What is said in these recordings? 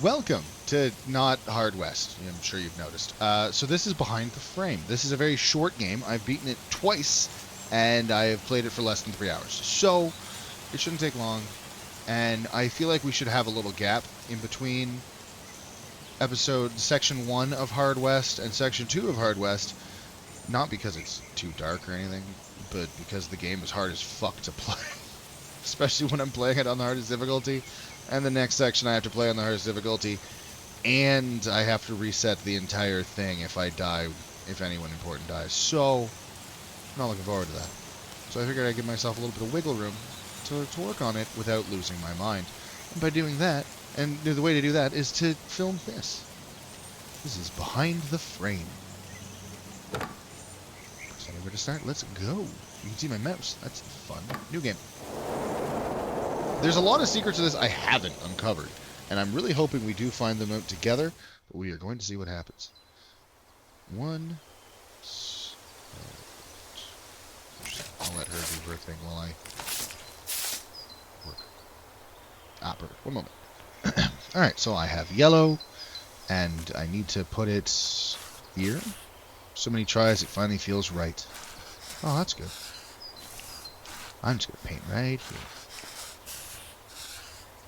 Welcome to Not Hard West. I'm sure you've noticed. So this is Behind the Frame. This is a very short game. I've beaten it twice, and I have played it for less than 3 hours. So it shouldn't take long. And I feel like we should have a little gap in between section 1 of Hard West and section 2 of Hard West. Not because it's too dark or anything, but because the game is hard as fuck to play. Especially when I'm playing it on the hardest difficulty. And the next section I have to play on the hardest difficulty. And I have to reset the entire thing if I die, if anyone important dies. So, I'm not looking forward to that. So I figured I'd give myself a little bit of wiggle room to work on it without losing my mind. And by doing that, and the way to do that is to film this. This is Behind the Frame. Press anywhere to start. Let's go. You can see my mouse. That's fun. New game. There's a lot of secrets to this I haven't uncovered, and I'm really hoping we do find them out together, but we are going to see what happens. One. I'll let her do her thing while I work. Perfect. One moment. Alright, so I have yellow, and I need to put it here. So many tries, it finally feels right. Oh, that's good. I'm just going to paint right here.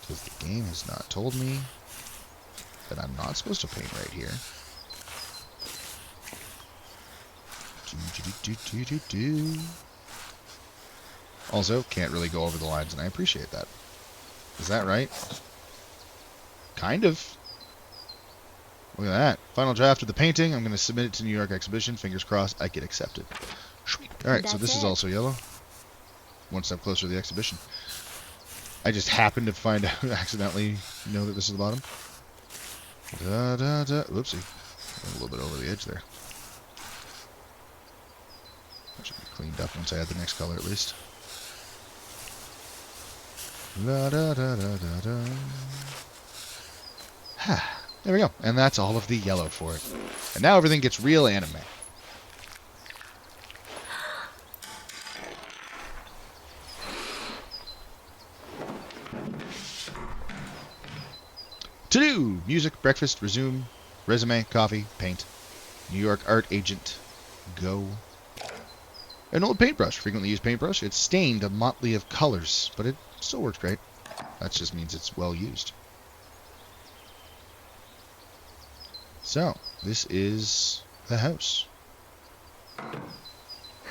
Because the game has not told me that I'm not supposed to paint right here. Also, can't really go over the lines, and I appreciate that. Is that right? Kind of. Look at that. Final draft of the painting. I'm going to submit it to New York Exhibition. Fingers crossed I get accepted. Sweet. Alright, so this is also yellow. One step closer to the exhibition. I just happened to find out, accidentally know that this is the bottom. Whoopsie. A little bit over the edge there. That should be cleaned up once I add the next color at least. There we go. And that's all of the yellow for it. And now everything gets real anime. To do! Music, breakfast, resume, resume, coffee, paint. New York art agent, go. An old paintbrush, frequently used paintbrush. It's stained a motley of colors, but it still works great. That just means it's well used. So, this is the house.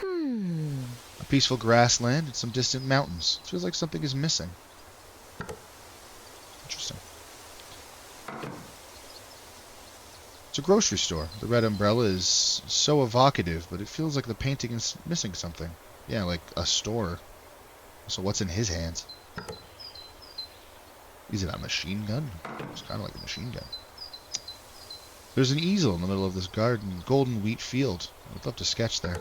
A peaceful grassland and some distant mountains. It feels like something is missing. Interesting. It's a grocery store. The red umbrella is so evocative, but it feels like the painting is missing something. Yeah, like a store. So what's in his hands? Is it a machine gun? It's kind of like a machine gun. There's an easel in the middle of this garden, golden wheat field. I'd love to sketch there.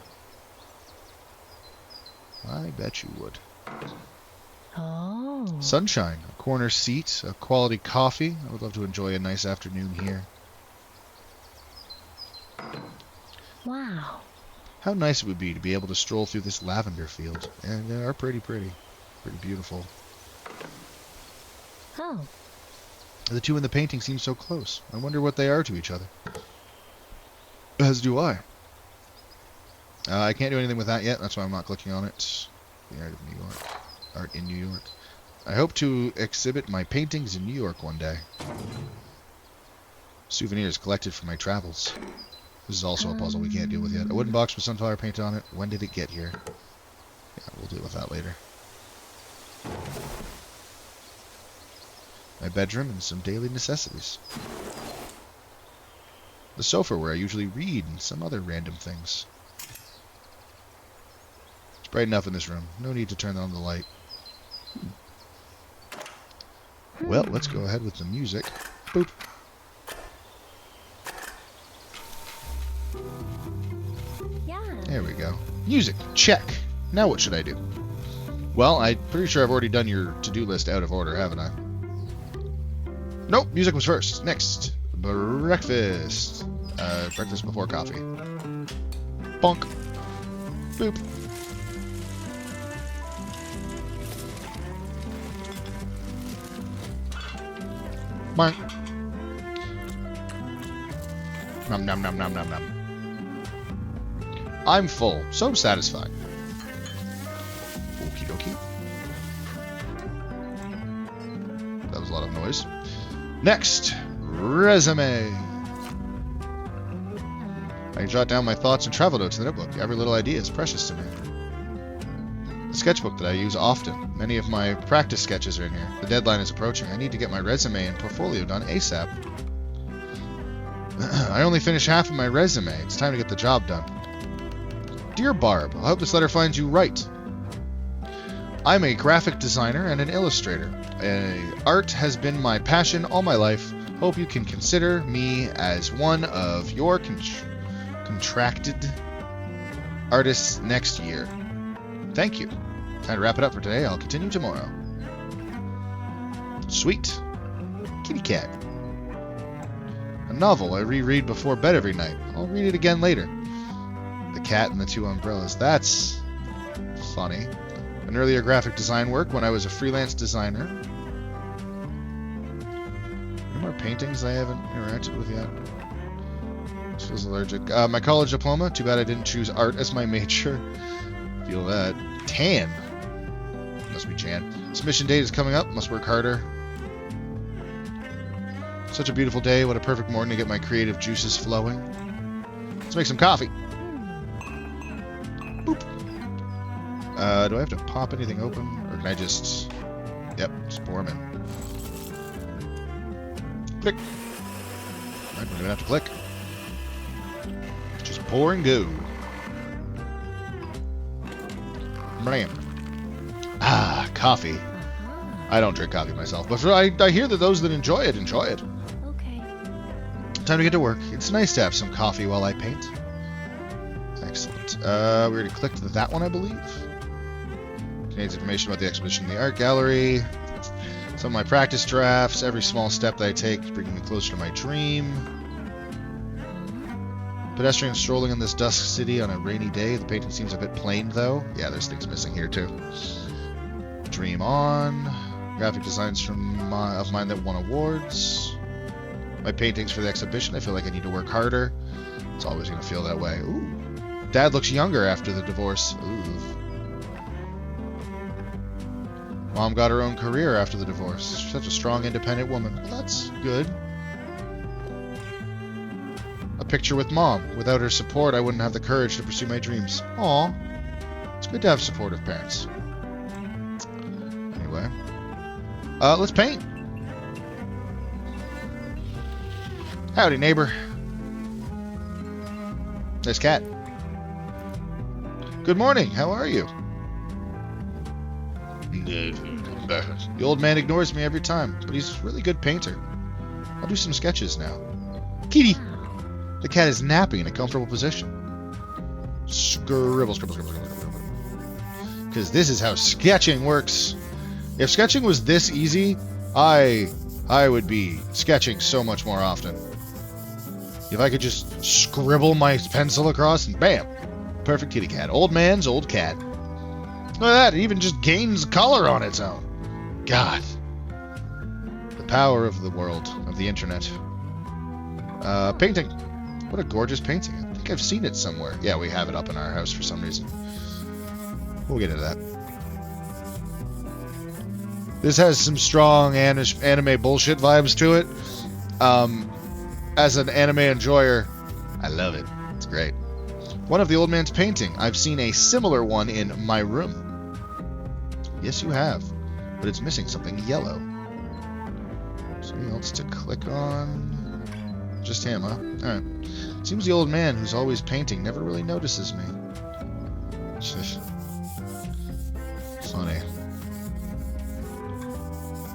I bet you would. Oh. Sunshine, a corner seat, a quality coffee. I would love to enjoy a nice afternoon here. Wow. How nice it would be to be able to stroll through this lavender field. And they are pretty beautiful. Oh. The two in the painting seem so close. I wonder what they are to each other. As do I. I can't do anything with that yet. That's why I'm not clicking on it. The Art of New York. Art in New York. I hope to exhibit my paintings in New York one day. Souvenirs collected from my travels. This is also a puzzle we can't deal with yet. A wooden box with sunflower paint on it. When did it get here? Yeah, we'll deal with that later. My bedroom and some daily necessities. The sofa where I usually read and some other random things. It's bright enough in this room. No need to turn on the light. Well, let's go ahead with the music. Boop. Yeah. There we go. Music. Check. Now what should I do? Well, I'm pretty sure I've already done your to-do list out of order, haven't I? Nope, music was first. Next. Breakfast. Breakfast before coffee. Bonk. Boop. Bonk. Nom nom nom nom nom nom. I'm full, so satisfied. Okie dokie. That was a lot of noise. Next, resume. I jot down my thoughts and travel notes in the notebook. Every little idea is precious to me. The sketchbook that I use often. Many of my practice sketches are in here. The deadline is approaching. I need to get my resume and portfolio done ASAP. I only finished half of my resume. It's time to get the job done. Dear Barb, I hope this letter finds you right. I'm a graphic designer and an illustrator. Art has been my passion all my life. Hope you can consider me as one of your contracted artists next year. Thank you. Time to wrap it up for today. I'll continue tomorrow. Sweet. Kitty cat. A novel I reread before bed every night. I'll read it again later. The cat and the two umbrellas. That's funny. An earlier graphic design work when I was a freelance designer. Any more paintings I haven't interacted with yet? This was allergic. My college diploma. Too bad I didn't choose art as my major. Feel that. Tan. Must be Jan. Submission date is coming up. Must work harder. Such a beautiful day. What a perfect morning to get my creative juices flowing. Let's make some coffee. Boop. Do I have to pop anything open? Or can I just... Yep, just pour them in. Click. I don't even have to click. Just pour and go. Bam. Ah, coffee. I don't drink coffee myself, but I hear that those that enjoy it, enjoy it. Okay. Time to get to work. It's nice to have some coffee while I paint. Excellent. We already clicked that one, I believe. Contains information about the exhibition in the art gallery. Some of my practice drafts. Every small step that I take is bringing me closer to my dream. Pedestrian strolling in this dusk city on a rainy day. The painting seems a bit plain, though. Yeah, there's things missing here, too. Dream on. Graphic designs of mine that won awards. My paintings for the exhibition. I feel like I need to work harder. It's always going to feel that way. Ooh. Dad looks younger after the divorce. Ooh. Mom got her own career after the divorce. She's such a strong, independent woman. Well, that's good. A picture with Mom. Without her support, I wouldn't have the courage to pursue my dreams. Aw. It's good to have supportive parents. Anyway. Let's paint. Howdy, neighbor. Nice cat. Good morning. How are you? The old man ignores me every time, but he's a really good painter. I'll do some sketches now. Kitty! The cat is napping in a comfortable position. Scribble, scribble, scribble, scribble, scribble. Because this is how sketching works. If sketching was this easy, I would be sketching so much more often. If I could just scribble my pencil across and bam! Perfect kitty cat. Old man's old cat. Look at that, it even just gains color on its own. God. The power of the world, of the internet. Painting. What a gorgeous painting. I think I've seen it somewhere. Yeah, we have it up in our house for some reason. We'll get into that. This has some strong anime bullshit vibes to it. As an anime enjoyer, I love it. It's great. One of the old man's painting. I've seen a similar one in my room. Yes, you have. But it's missing something yellow. Something else to click on. Just him, huh? Alright. Seems the old man who's always painting never really notices me. Funny.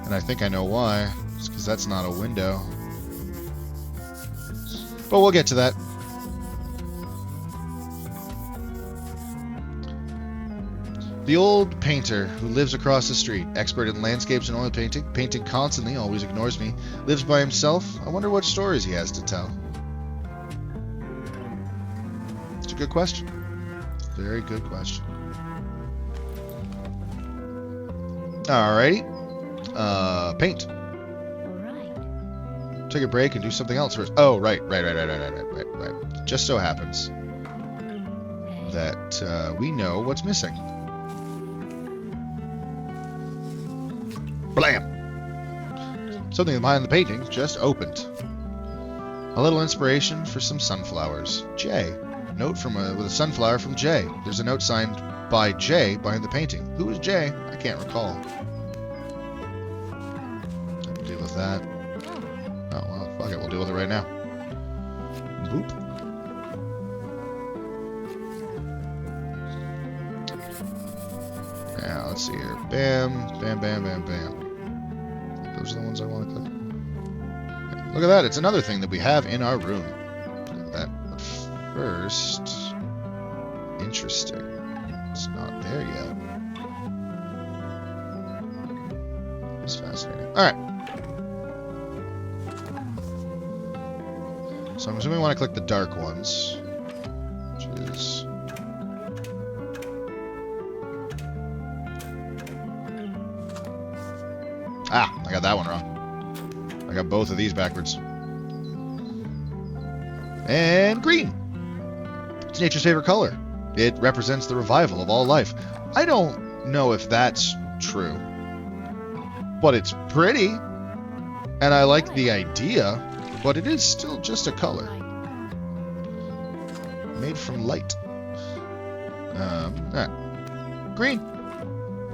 And I think I know why. It's because that's not a window. But we'll get to that. The old painter who lives across the street, expert in landscapes and oil painting, painting constantly, always ignores me, lives by himself. I wonder what stories he has to tell. It's a good question. Very good question. Alrighty. Paint. All right. take a break and do something else first. Oh, right. Just so happens that we know what's missing. Blam! Something behind the painting just opened. A little inspiration for some sunflowers. Jay. Note with a sunflower from Jay. There's a note signed by Jay behind the painting. Who is Jay? I can't recall. Deal with that. Oh, well, fuck it. We'll deal with it right now. Boop. Now, let's see here. Bam, bam, bam, bam, bam. Those are the ones I want to click. Look at that. It's another thing that we have in our room. Look at that. But first... Interesting. It's not there yet. It's fascinating. Alright. So I'm assuming we want to click the dark ones. Which is... Ah! I got that one wrong. I got both of these backwards. And green! It's nature's favorite color. It represents the revival of all life. I don't know if that's true. But it's pretty. And I like the idea. But it is still just a color. Made from light. Alright. Green.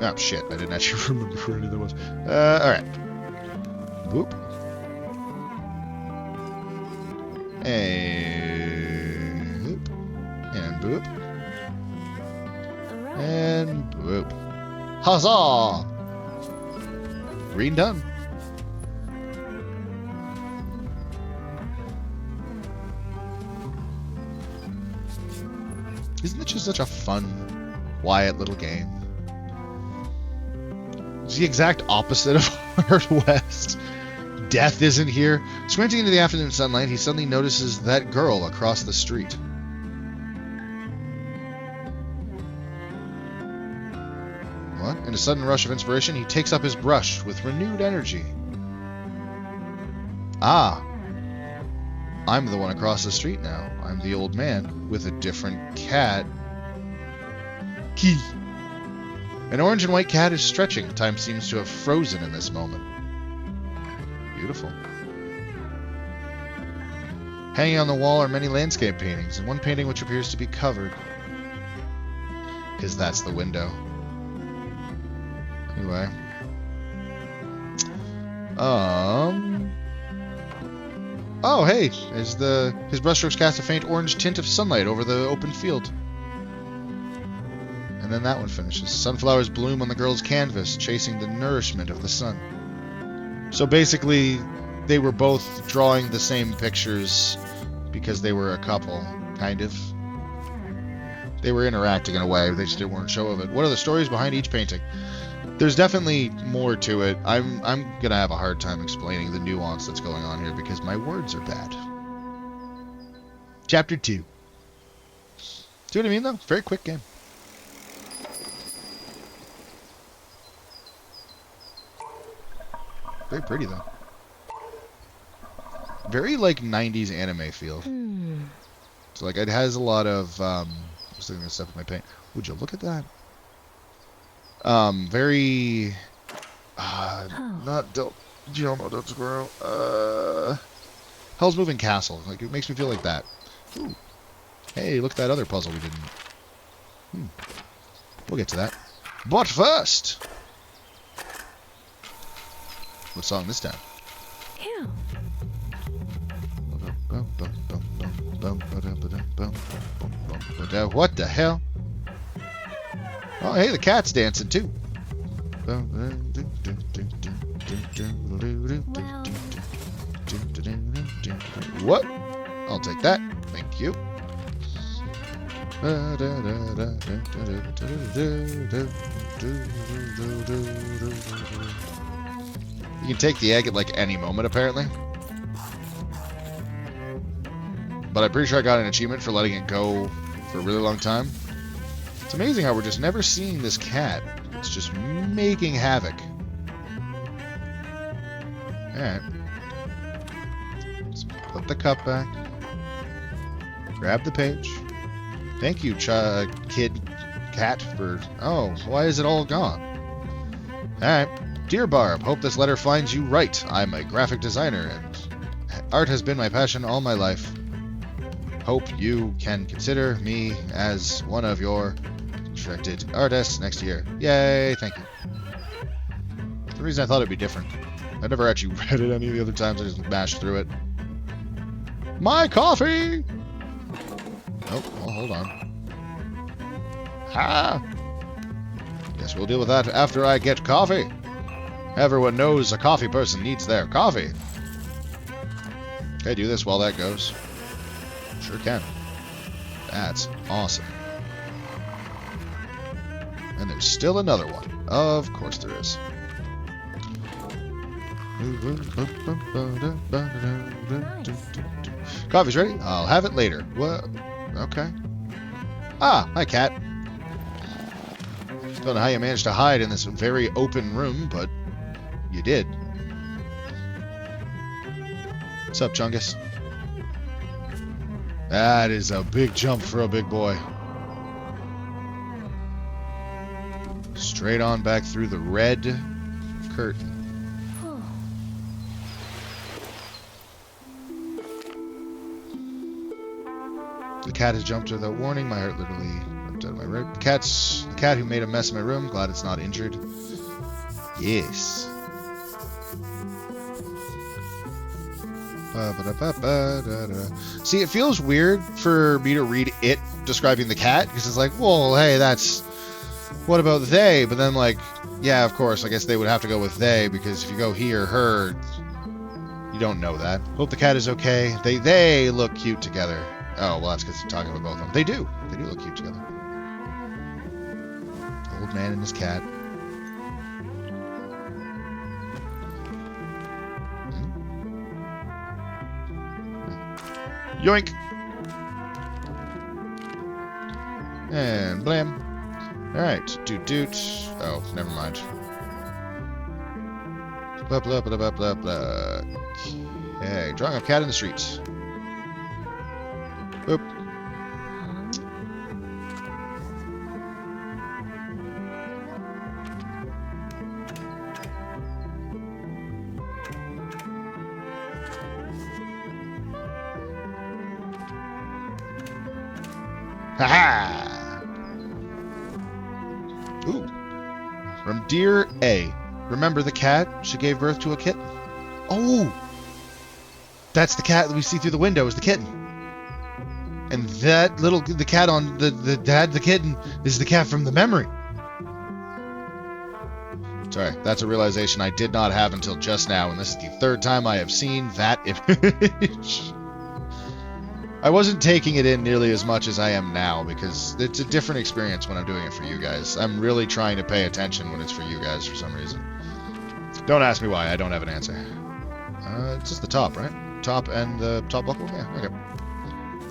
Oh, shit. I didn't actually remember what any of that was. Alright. Boop. And boop. And boop. And boop. Huzzah! Green done. Isn't it just such a fun, quiet little game? It's the exact opposite of Hard West. Death isn't here. Squinting into the afternoon sunlight, he suddenly notices that girl across the street. What? In a sudden rush of inspiration, he takes up his brush with renewed energy. Ah. I'm the one across the street now. I'm the old man with a different cat. Key. An orange and white cat is stretching. Time seems to have frozen in this moment. Beautiful. Hanging on the wall are many landscape paintings, and one painting which appears to be covered. Because that's the window. Anyway. Oh, hey! His brushstrokes cast a faint orange tint of sunlight over the open field. And then that one finishes. Sunflowers bloom on the girl's canvas, chasing the nourishment of the sun. So basically, they were both drawing the same pictures because they were a couple, kind of. They were interacting in a way, they just didn't want to show of it. What are the stories behind each painting? There's definitely more to it. I'm gonna have a hard time explaining the nuance that's going on here because my words are bad. Chapter 2. See what I mean, though? Very quick game. Very pretty, though. Very, like, 90s anime feel. So, like, it has a lot of, just looking at stuff in my paint. Would you look at that? Very, not Guillermo del Toro. Hell's Moving Castle. Like, it makes me feel like that. Ooh. Hey, look at that other puzzle we didn't. We'll get to that. But first! What song this time? Yeah. What the hell? Oh, hey, the cat's dancing too. What? I'll take that. Thank you. You can take the egg at like any moment, apparently. But I'm pretty sure I got an achievement for letting it go for a really long time. It's amazing how we're just never seeing this cat. It's just making havoc. Alright. Let's put the cup back. Grab the page. Thank you, cat, for... Oh, why is it all gone? Alright. Dear Barb, hope this letter finds you right. I'm a graphic designer, and art has been my passion all my life. Hope you can consider me as one of your contracted artists next year. Yay, thank you. The reason I thought it'd be different. I never actually read it any of the other times, I just mashed through it. My coffee! Oh, well, hold on. Ha! Guess we'll deal with that after I get coffee. Everyone knows a coffee person needs their coffee. Can I do this while that goes? Sure can. That's awesome. And there's still another one. Of course there is. Coffee's ready? I'll have it later. What? Okay. Ah, hi, cat. Don't know how you managed to hide in this very open room, but you did. What's up, Chungus? That is a big jump for a big boy. Straight on back through the red curtain. The cat has jumped without warning. My heart literally jumped out of my rib. The cat who made a mess in my room. Glad it's not injured. Yes. See, it feels weird for me to read it describing the cat, because it's like, well, hey, that's... What about they? But then, like, yeah, of course, I guess they would have to go with they, because if you go he or her, you don't know that. Hope the cat is okay. They look cute together. Oh, well, that's because you're talking about both of them. They do. They do look cute together. Old man and his cat. Yoink! And blam. Alright, doot. Oh, never mind. Blah, blah, blah, blah, blah, blah. Okay, drawing a cat in the streets. Oop. Ha-ha! Ooh. From Dear A. Remember the cat? She gave birth to a kitten. Oh! That's the cat that we see through the window, is the kitten. And that the cat on the dad, the kitten, is the cat from the memory. Sorry, that's a realization I did not have until just now, and this is the third time I have seen that image. I wasn't taking it in nearly as much as I am now, because it's a different experience when I'm doing it for you guys. I'm really trying to pay attention when it's for you guys for some reason. Don't ask me why, I don't have an answer. It's just the top, right? Top and the top buckle? Yeah, okay.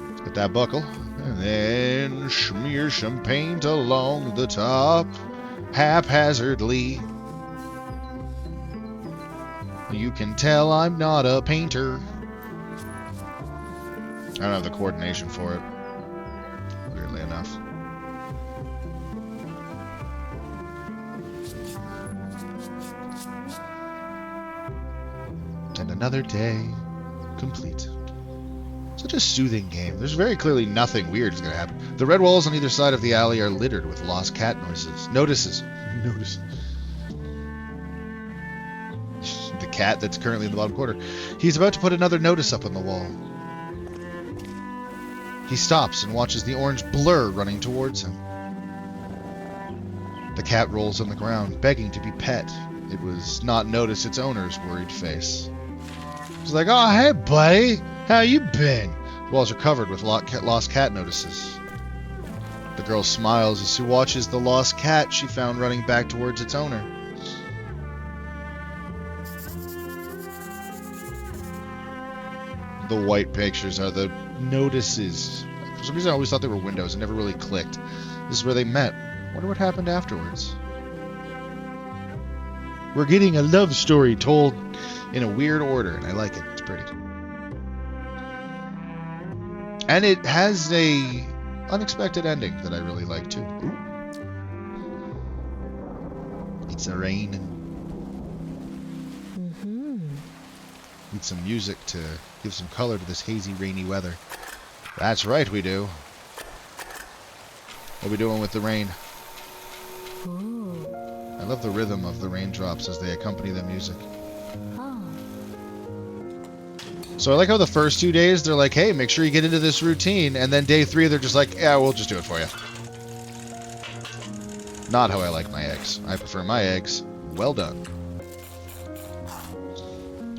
Let's get that buckle. And then smear some paint along the top, haphazardly. You can tell I'm not a painter. I don't have the coordination for it, weirdly enough. And another day complete. Such a soothing game. There's very clearly nothing weird is going to happen. The red walls on either side of the alley are littered with lost cat notices. The cat that's currently in the bottom corner. He's about to put another notice up on the wall. He stops and watches the orange blur running towards him. The cat rolls on the ground, begging to be pet. It was not notice its owner's worried face. It's like, oh, hey, buddy. How you been? The walls are covered with lost cat notices. The girl smiles as she watches the lost cat she found running back towards its owner. The white pictures are the notices. For some reason I always thought they were windows. It never really clicked. This is where they met. Wonder what happened afterwards. We're getting a love story told in a weird order, and I like it. It's pretty. And it has a unexpected ending that I really like too. Ooh. It's a rain. Mm-hmm. Need some music to give some color to this hazy, rainy weather. That's right, we do. What are we doing with the rain? Ooh. I love the rhythm of the raindrops as they accompany the music. Oh. So I like how the first 2 days they're like, hey, make sure you get into this routine, and then day 3 they're just like, yeah, we'll just do it for you. Not how I like my eggs. I prefer my eggs well done.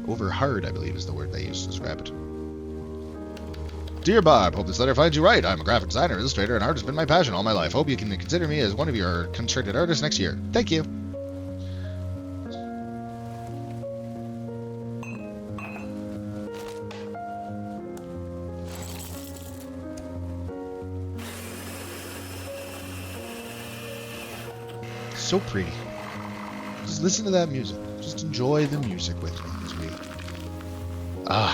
Over hard, I believe, is the word they use to describe it. Dear Bob, hope this letter finds you right. I'm a graphic designer, illustrator, and art has been my passion all my life. Hope you can consider me as one of your concentrated artists next year. Thank you. So pretty. Just listen to that music. Just enjoy the music with me as we...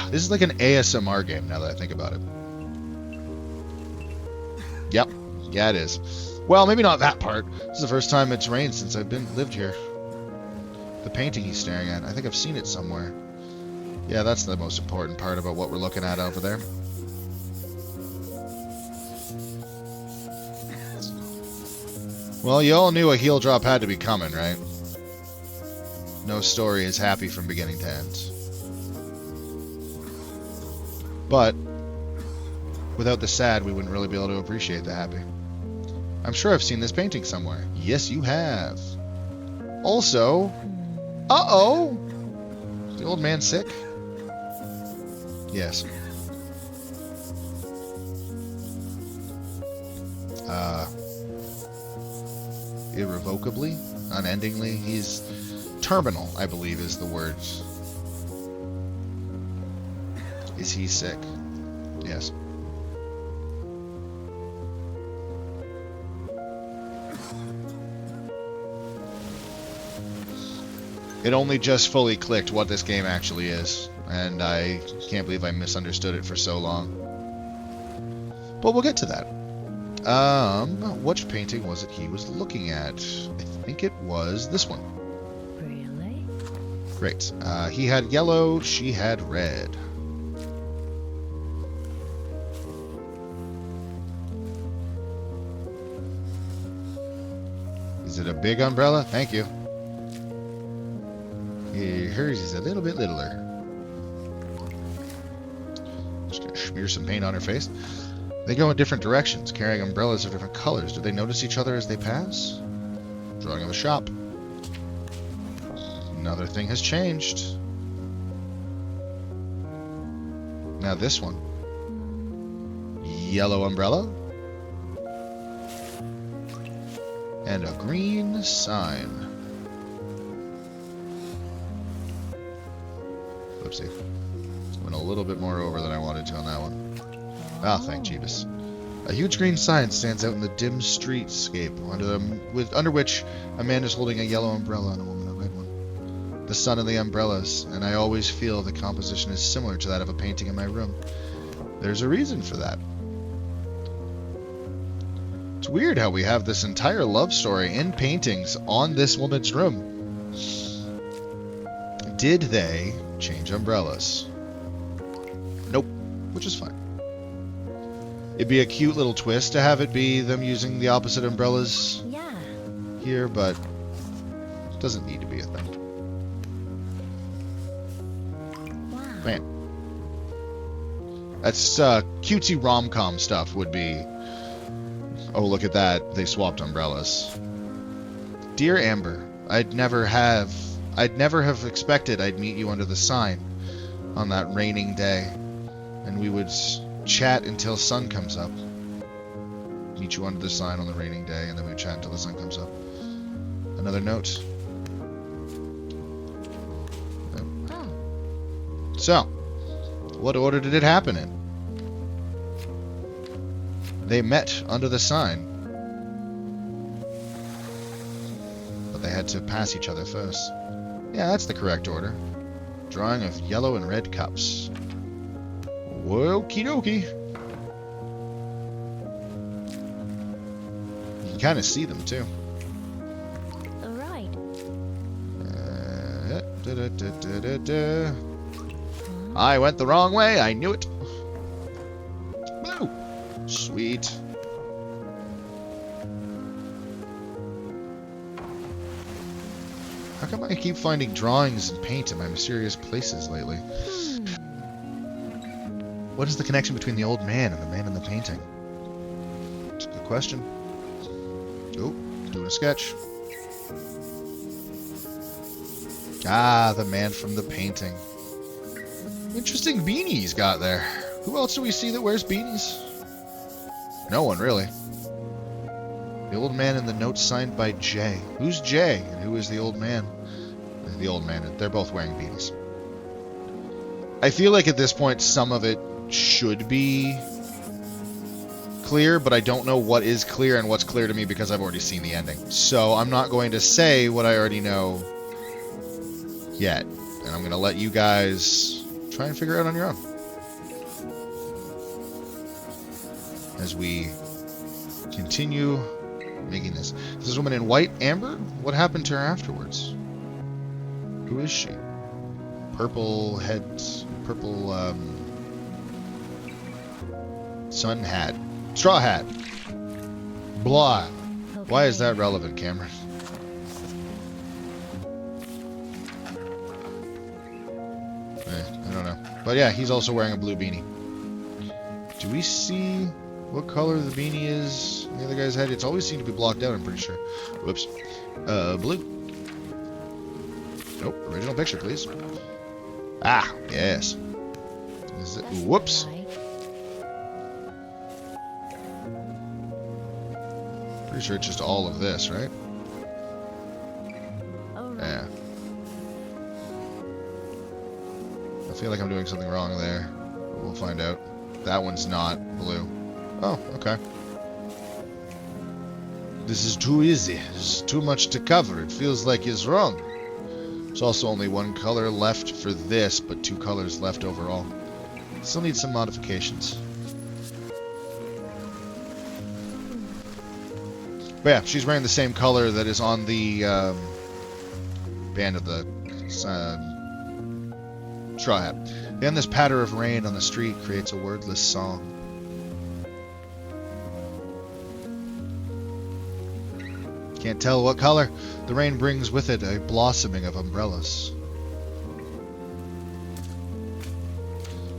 this is like an ASMR game now that I think about it. Yep. Yeah, it is. Well, maybe not that part. This is the first time it's rained since I've lived here. The painting he's staring at. I think I've seen it somewhere. Yeah, that's the most important part about what we're looking at over there. Well, you all knew a heel drop had to be coming, right? No story is happy from beginning to end. But without the sad, we wouldn't really be able to appreciate the happy. I'm sure I've seen this painting somewhere. Yes, you have. Also, uh-oh! Is the old man sick? Yes. Irrevocably? Unendingly? He's terminal, I believe is the word. Is he sick? Yes. It only just fully clicked what this game actually is, and I can't believe I misunderstood it for so long. But we'll get to that. Which painting was it he was looking at? I think it was this one. Really? Great. He had yellow, she had red. Is it a big umbrella? Thank you. Hers is a little bit littler. Just gonna smear some paint on her face. They go in different directions, carrying umbrellas of different colors. Do they notice each other as they pass? Drawing of a shop. Another thing has changed. Now this one. Yellow umbrella. And a green sign. Whoopsie. Went a little bit more over than I wanted to on that one. Ah, thank Jeebus. A huge green sign stands out in the dim streetscape, under which a man is holding a yellow umbrella and a woman a red one. The sun and the umbrellas, and I always feel the composition is similar to that of a painting in my room. There's a reason for that. It's weird how we have this entire love story in paintings on this woman's room. Did they change umbrellas? Nope, which is fine. It'd be a cute little twist to have it be them using the opposite umbrellas here, but it doesn't need to be a thing. Wow. Man. That's cutesy rom-com stuff would be, oh, look at that, they swapped umbrellas. Dear Amber, I'd never have expected I'd meet you under the sign on that raining day, and we would chat until sun comes up. Meet you under the sign on the raining day, and then we chat until the sun comes up. Another note. Oh. So, what order did it happen in? They met under the sign, but they had to pass each other first. Yeah, that's the correct order. Drawing of yellow and red cups. Okie dokie. You kind of see them too. Right. Da-da-da-da-da-da. I went the wrong way. I knew it. Blue. Sweet. How come I keep finding drawings and paint in my mysterious places lately? What is the connection between the old man and the man in the painting? It's a good question. Oh, doing a sketch. Ah, the man from the painting. Interesting beanie he's got there. Who else do we see that wears beanies? No one, really. The old man in the note signed by Jay. Who's Jay and who is the old man? The old man. They're both wearing beanies. I feel like at this point some of it should be clear, but I don't know what is clear and what's clear to me because I've already seen the ending. So I'm not going to say what I already know yet. And I'm going to let you guys try and figure it out on your own. As we continue making this. This is woman in white, Amber? What happened to her afterwards? Who is she? Purple head, purple sun hat. Straw hat. Blah. Why is that relevant, Cameron? I don't know. But yeah, he's also wearing a blue beanie. Do we see what color the beanie is in the other guy's head? It's always seemed to be blocked out, I'm pretty sure. Whoops. Blue. Nope. Original picture, please. Ah, yes. Is it? Whoops. Pretty sure it's just all of this, right? Yeah. I feel like I'm doing something wrong there. But we'll find out. That one's not blue. Oh, okay. This is too easy. There's too much to cover. It feels like it's wrong. There's also only one color left for this, but 2 colors left overall. Still need some modifications. But yeah, she's wearing the same color that is on the band of the straw hat. Then this patter of rain on the street creates a wordless song. Can't tell what color. The rain brings with it a blossoming of umbrellas.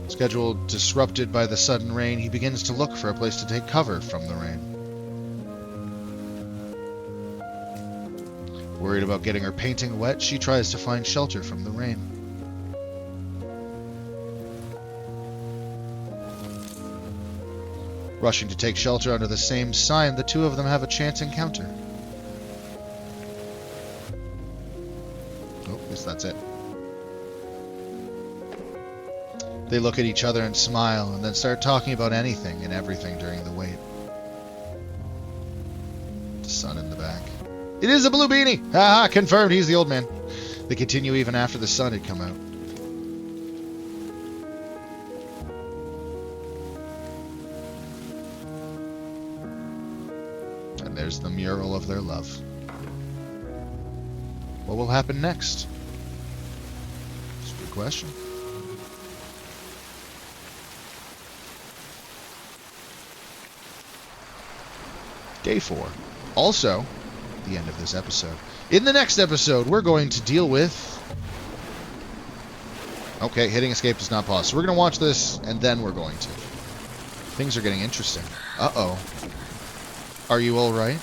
Schedule disrupted by the sudden rain, he begins to look for a place to take cover from the rain. Worried about getting her painting wet, she tries to find shelter from the rain. Rushing to take shelter under the same sign, the two of them have a chance encounter. Oh, guess that's it. They look at each other and smile, and then start talking about anything and everything during the wait. The sun in the back. It is a blue beanie! Haha, confirmed, he's the old man. They continue even after the sun had come out. And there's the mural of their love. What will happen next? That's a good question. Day 4. Also, the end of this episode. In the next episode, we're going to deal with... Okay, hitting escape does not pause. So we're going to watch this, and then we're going to. Things are getting interesting. Uh-oh. Are you all right?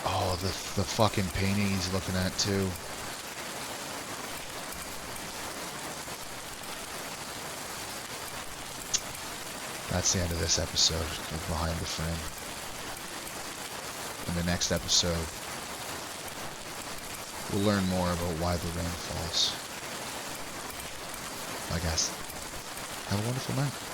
Oh, the fucking painting he's looking at, too. That's the end of this episode of Behind the Frame. In the next episode, we'll learn more about why the rain falls. Bye, guys. Have a wonderful night.